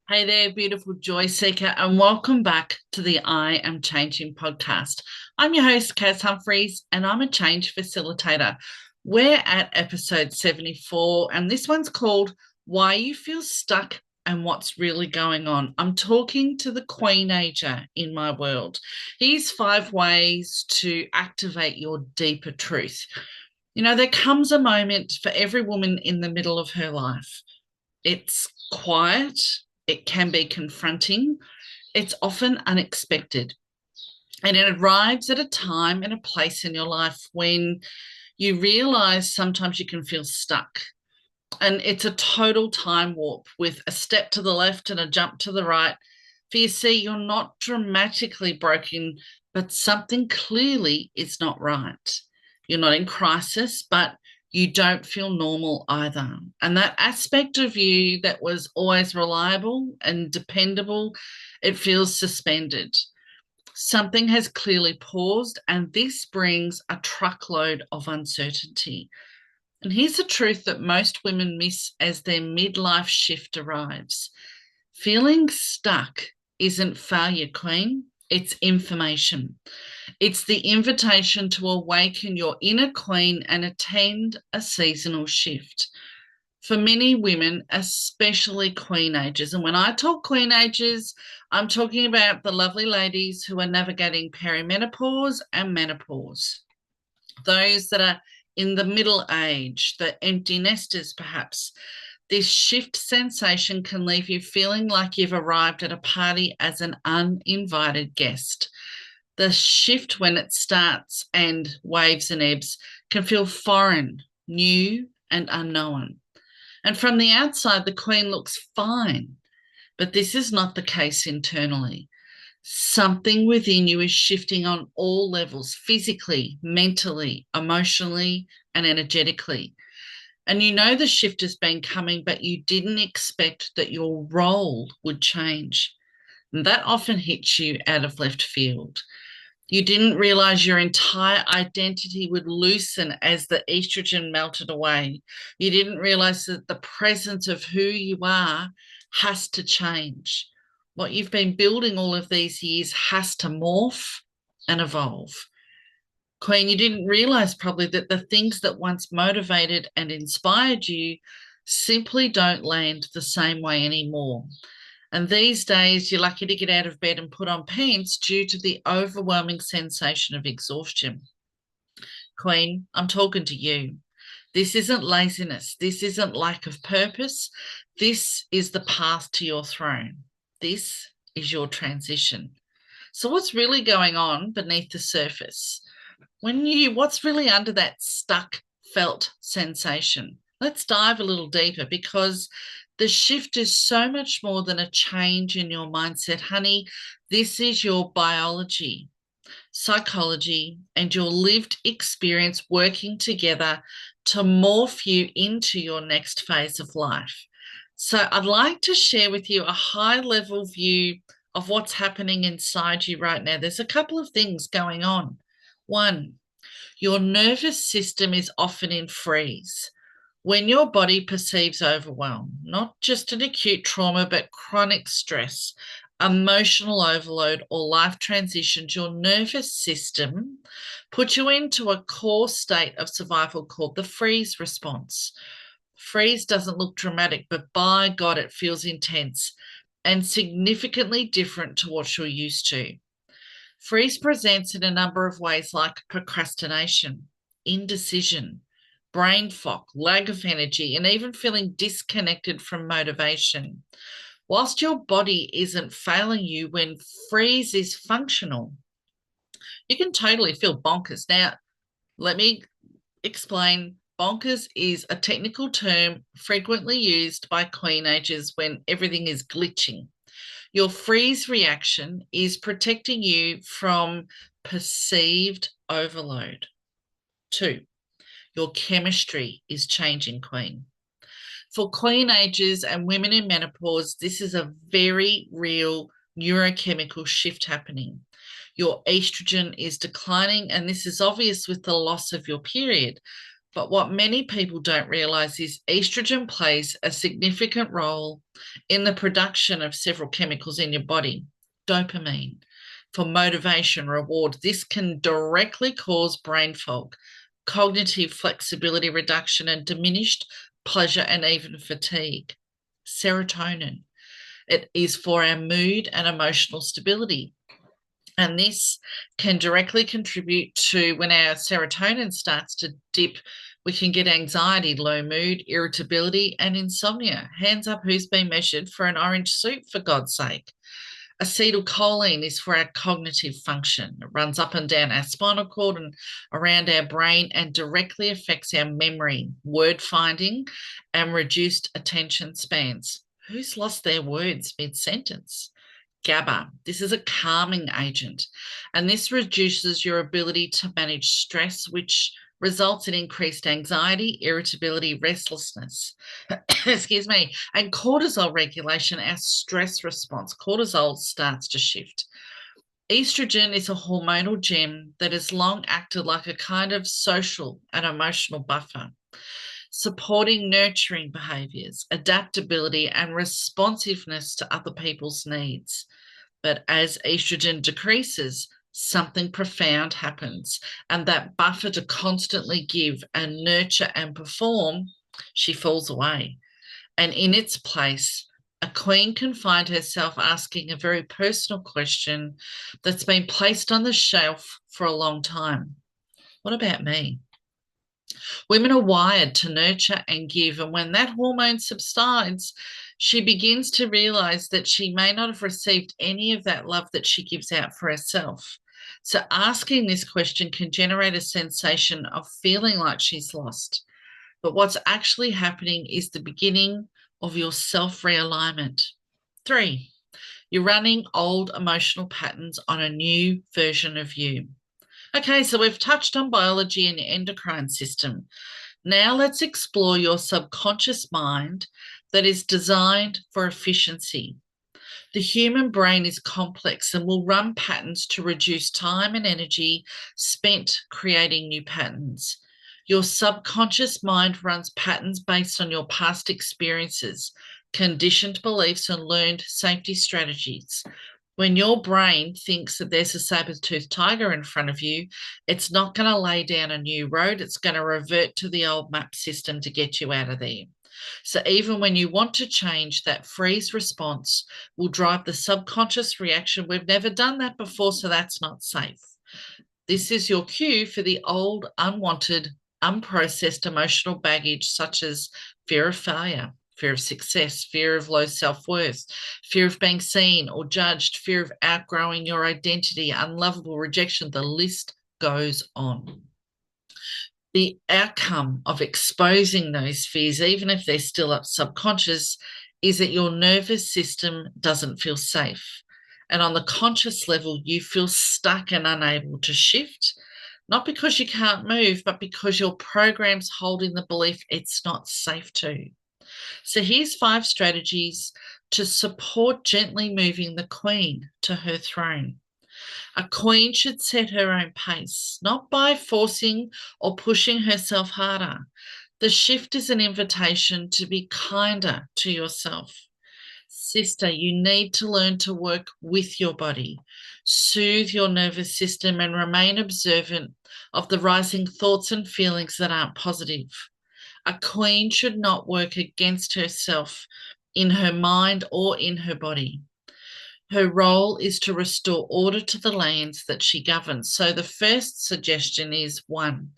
Hey there, beautiful joy seeker, and welcome back to the I Am Changing podcast. I'm your host, Kaz Humphreys, and I'm a change facilitator. We're at episode 74, and this one's called Why You Feel Stuck and What's Really Going On. I'm talking to the Queen Ager in my world. Here's 5 ways to activate your deeper truth. There comes a moment for every woman in the middle of her life. It's quiet, it can be confronting, it's often unexpected. And it arrives at a time and a place in your life when you realize sometimes you can feel stuck. And it's a total time warp with a step to the left and a jump to the right. For you see, you're not dramatically broken, but something clearly is not right. You're not in crisis, but you don't feel normal either. And that aspect of you that was always reliable and dependable, it feels suspended. Something has clearly paused, and this brings a truckload of uncertainty. And here's the truth that most women miss as their midlife shift arrives. Feeling stuck isn't failure, Queen. It's information. It's the invitation to awaken your inner queen and attend a seasonal shift. For many women, especially queen ages, and when I talk queen ages, I'm talking about the lovely ladies who are navigating perimenopause and menopause, those that are in the middle age, the empty nesters perhaps. This shift sensation can leave you feeling like you've arrived at a party as an uninvited guest. The shift, when it starts and waves and ebbs, can feel foreign, new, and unknown. And from the outside, the Queen looks fine, but this is not the case internally. Something within you is shifting on all levels, physically, mentally, emotionally, and energetically. And you know the shift has been coming, but you didn't expect that your role would change. And that often hits you out of left field. You didn't realize your entire identity would loosen as the estrogen melted away. You didn't realize that the presence of who you are has to change. What you've been building all of these years has to morph and evolve. Queen, you didn't realize probably that the things that once motivated and inspired you simply don't land the same way anymore. And these days, you're lucky to get out of bed and put on pants due to the overwhelming sensation of exhaustion. Queen, I'm talking to you. This isn't laziness. This isn't lack of purpose. This is the path to your throne. This is your transition. So, what's really going on beneath the surface? What's really under that stuck felt sensation? Let's dive a little deeper because the shift is so much more than a change in your mindset, honey. This is your biology, psychology, and your lived experience working together to morph you into your next phase of life. So, I'd like to share with you a high level view of what's happening inside you right now. There's a couple of things going on. One, your nervous system is often in freeze. When your body perceives overwhelm, not just an acute trauma, but chronic stress, emotional overload, or life transitions, your nervous system puts you into a core state of survival called the freeze response. Freeze doesn't look dramatic, but by God, it feels intense and significantly different to what you're used to. Freeze presents in a number of ways like procrastination, indecision, brain fog, lack of energy, and even feeling disconnected from motivation. Whilst your body isn't failing you when freeze is functional, you can totally feel bonkers. Now, let me explain. Bonkers is a technical term frequently used by queenagers when everything is glitching. Your freeze reaction is protecting you from perceived overload. Two, your chemistry is changing, Queen. For queen ages and women in menopause, this is a very real neurochemical shift happening. Your estrogen is declining, and this is obvious with the loss of your period. But what many people don't realize is estrogen plays a significant role in the production of several chemicals in your body. Dopamine for motivation, reward. This can directly cause brain fog, cognitive flexibility reduction, and diminished pleasure and even fatigue. Serotonin. It is for our mood and emotional stability. And this can directly contribute to when our serotonin starts to dip, we can get anxiety, low mood, irritability, and insomnia. Hands up who's been measured for an orange soup, for God's sake. Acetylcholine is for our cognitive function. It runs up and down our spinal cord and around our brain and directly affects our memory, word finding, and reduced attention spans. Who's lost their words mid-sentence? GABA. This is a calming agent, and this reduces your ability to manage stress, which results in increased anxiety, irritability, restlessness, excuse me, and cortisol regulation, our stress response. Cortisol starts to shift. Estrogen is a hormonal gem that has long acted like a kind of social and emotional buffer, supporting nurturing behaviors, adaptability, and responsiveness to other people's needs. But as estrogen decreases, something profound happens. And that buffer to constantly give and nurture and perform, she falls away. And in its place, a queen can find herself asking a very personal question that's been placed on the shelf for a long time. What about me? Women are wired to nurture and give, and when that hormone subsides, she begins to realize that she may not have received any of that love that she gives out for herself. So, asking this question can generate a sensation of feeling like she's lost. But what's actually happening is the beginning of your self realignment. 3, you're running old emotional patterns on a new version of you. Okay, so we've touched on biology and your endocrine system. Now let's explore your subconscious mind that is designed for efficiency. The human brain is complex and will run patterns to reduce time and energy spent creating new patterns. Your subconscious mind runs patterns based on your past experiences, conditioned beliefs, and learned safety strategies. When your brain thinks that there's a saber-toothed tiger in front of you, it's not going to lay down a new road. It's going to revert to the old map system to get you out of there. So even when you want to change, that freeze response will drive the subconscious reaction. We've never done that before, so that's not safe. This is your cue for the old, unwanted, unprocessed emotional baggage, such as fear of failure, fear of success, fear of low self-worth, fear of being seen or judged, fear of outgrowing your identity, unlovable, rejection. The list goes on. The outcome of exposing those fears, even if they're still up subconscious, is that your nervous system doesn't feel safe. And on the conscious level, you feel stuck and unable to shift, not because you can't move, but because your program's holding the belief it's not safe to. So here's 5 strategies to support gently moving the queen to her throne. A queen should set her own pace, not by forcing or pushing herself harder. The shift is an invitation to be kinder to yourself. Sister, you need to learn to work with your body, soothe your nervous system, and remain observant of the rising thoughts and feelings that aren't positive. A queen should not work against herself in her mind or in her body. Her role is to restore order to the lands that she governs. So the first suggestion is 1,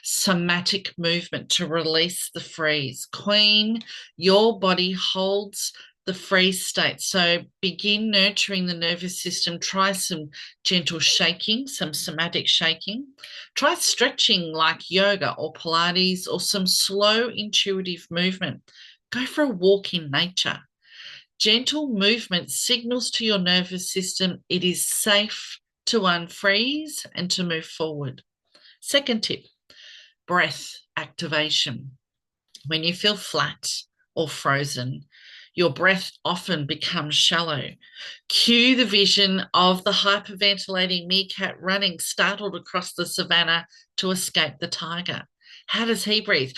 somatic movement to release the freeze. Queen, your body holds the freeze state. So begin nurturing the nervous system. Try some gentle shaking, some somatic shaking. Try stretching like yoga or Pilates, or some slow intuitive movement. Go for a walk in nature. Gentle movement signals to your nervous system it is safe to unfreeze and to move forward. Second tip, breath activation. When you feel flat or frozen, your breath often becomes shallow. Cue the vision of the hyperventilating meerkat running startled across the savannah to escape the tiger. How does he breathe?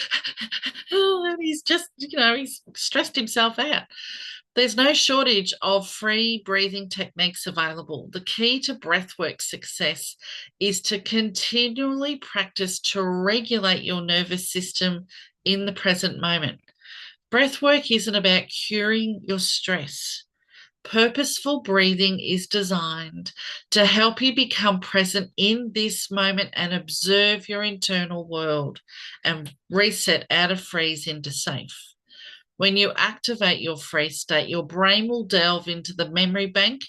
And he's just, he's stressed himself out. There's no shortage of free breathing techniques available. The key to breathwork success is to continually practice to regulate your nervous system in the present moment. Breathwork isn't about curing your stress. Purposeful breathing is designed to help you become present in this moment and observe your internal world and reset out of freeze into safe. When you activate your freeze state, your brain will delve into the memory bank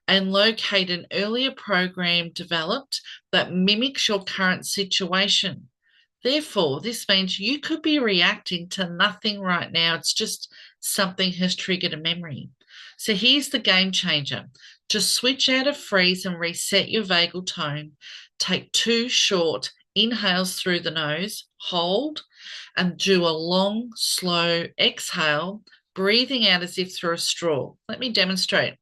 and locate an earlier program developed that mimics your current situation. Therefore, this means you could be reacting to nothing right now. It's just something has triggered a memory. So here's the game changer. To switch out of freeze and reset your vagal tone, take 2 short inhales through the nose, hold, and do a long, slow exhale, breathing out as if through a straw. Let me demonstrate.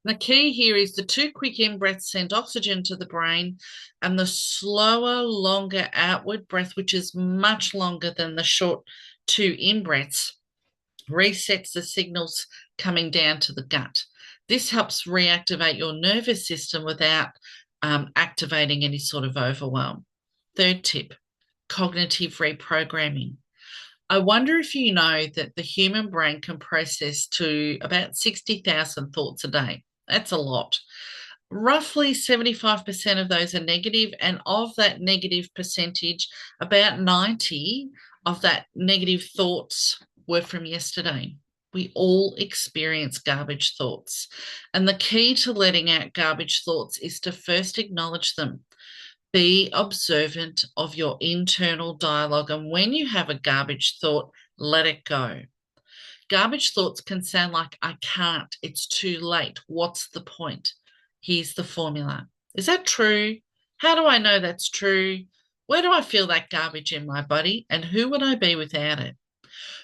The key here is the 2 quick in-breaths send oxygen to the brain, and the slower, longer outward breath, which is much longer than the short 2 in-breaths, resets the signals coming down to the gut. This helps reactivate your nervous system without activating any sort of overwhelm. Third tip, cognitive reprogramming. I wonder if you know that the human brain can process to about 60,000 thoughts a day. That's a lot. Roughly 75% of those are negative, and of that negative percentage, about 90 of that negative thoughts were from yesterday. We all experience garbage thoughts. And the key to letting out garbage thoughts is to first acknowledge them. Be observant of your internal dialogue. And when you have a garbage thought, let it go. Garbage thoughts can sound like, I can't, it's too late. What's the point? Here's the formula. Is that true? How do I know that's true? Where do I feel that garbage in my body? And who would I be without it?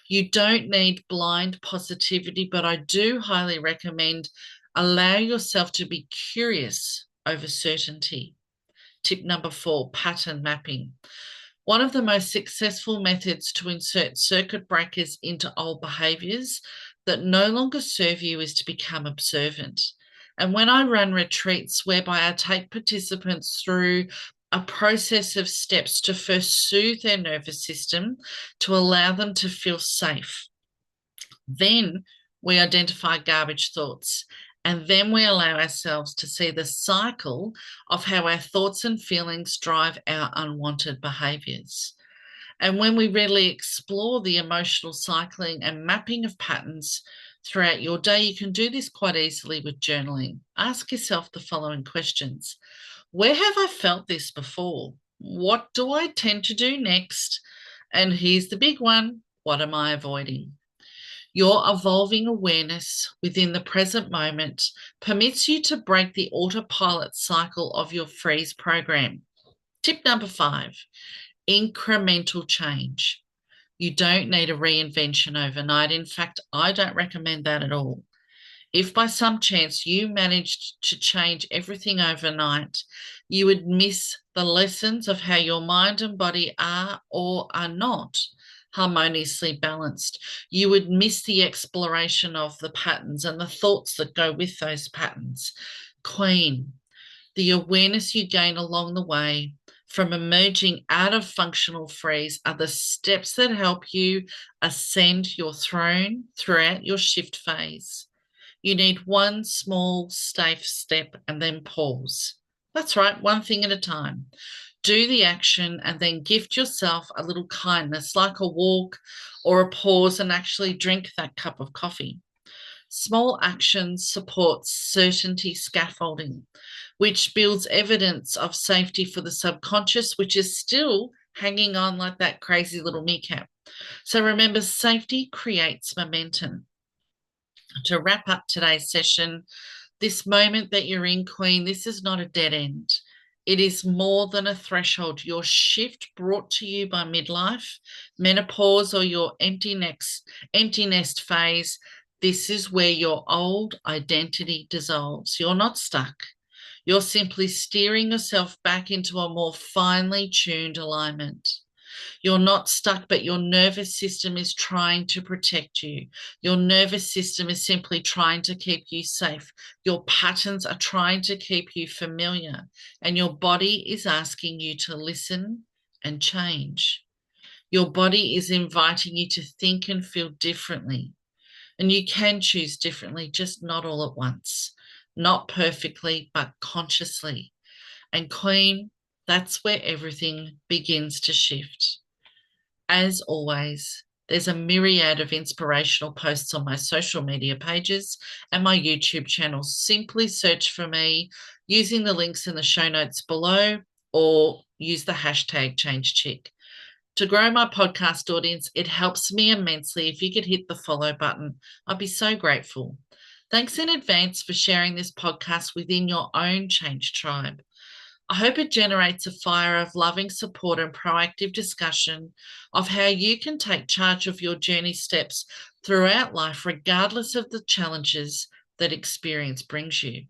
You don't need blind positivity, but I do highly recommend allow yourself to be curious over certainty. Tip number 4, pattern mapping. One of the most successful methods to insert circuit breakers into old behaviours that no longer serve you is to become observant. And when I run retreats whereby I take participants through a process of steps to first soothe their nervous system to allow them to feel safe, then we identify garbage thoughts. And then we allow ourselves to see the cycle of how our thoughts and feelings drive our unwanted behaviours. And when we really explore the emotional cycling and mapping of patterns throughout your day, you can do this quite easily with journaling. Ask yourself the following questions. Where have I felt this before? What do I tend to do next? And here's the big one. What am I avoiding? Your evolving awareness within the present moment permits you to break the autopilot cycle of your freeze program. Tip number 5, incremental change. You don't need a reinvention overnight. In fact, I don't recommend that at all. If by some chance you managed to change everything overnight, you would miss the lessons of how your mind and body are or are not harmoniously balanced. You would miss the exploration of the patterns and the thoughts that go with those patterns. Queen, the awareness you gain along the way from emerging out of functional freeze are the steps that help you ascend your throne throughout your shift phase. You need one small, safe step and then pause. That's right, one thing at a time. Do the action and then gift yourself a little kindness, like a walk or a pause, and actually drink that cup of coffee. Small actions support certainty scaffolding, which builds evidence of safety for the subconscious, which is still hanging on like that crazy little kneecap. So remember, safety creates momentum. To wrap up today's session, this moment that you're in, Queen, this is not a dead end. It is more than a threshold. Your shift brought to you by midlife, menopause, or your empty nest phase, This is where your old identity dissolves. You're not stuck. You're simply steering yourself back into a more finely tuned alignment. You're not stuck, but your nervous system is trying to protect you. Your nervous system is simply trying to keep you safe. Your patterns are trying to keep you familiar, and your body is asking you to listen and change. Your body is inviting you to think and feel differently. And you can choose differently, just not all at once, not perfectly, but consciously. And Queen, that's where everything begins to shift. As always, there's a myriad of inspirational posts on my social media pages and my YouTube channel. Simply search for me using the links in the show notes below or use the hashtag ChangeChick. To grow my podcast audience, it helps me immensely if you could hit the follow button. I'd be so grateful. Thanks in advance for sharing this podcast within your own Change tribe. I hope it generates a fire of loving support and proactive discussion of how you can take charge of your journey steps throughout life, regardless of the challenges that experience brings you.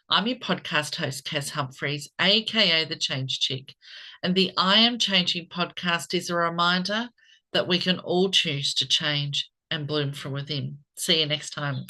I'm your podcast host, Kaz Humphreys, aka The Change Chick, and the I Am Changing podcast is a reminder that we can all choose to change and bloom from within. See you next time.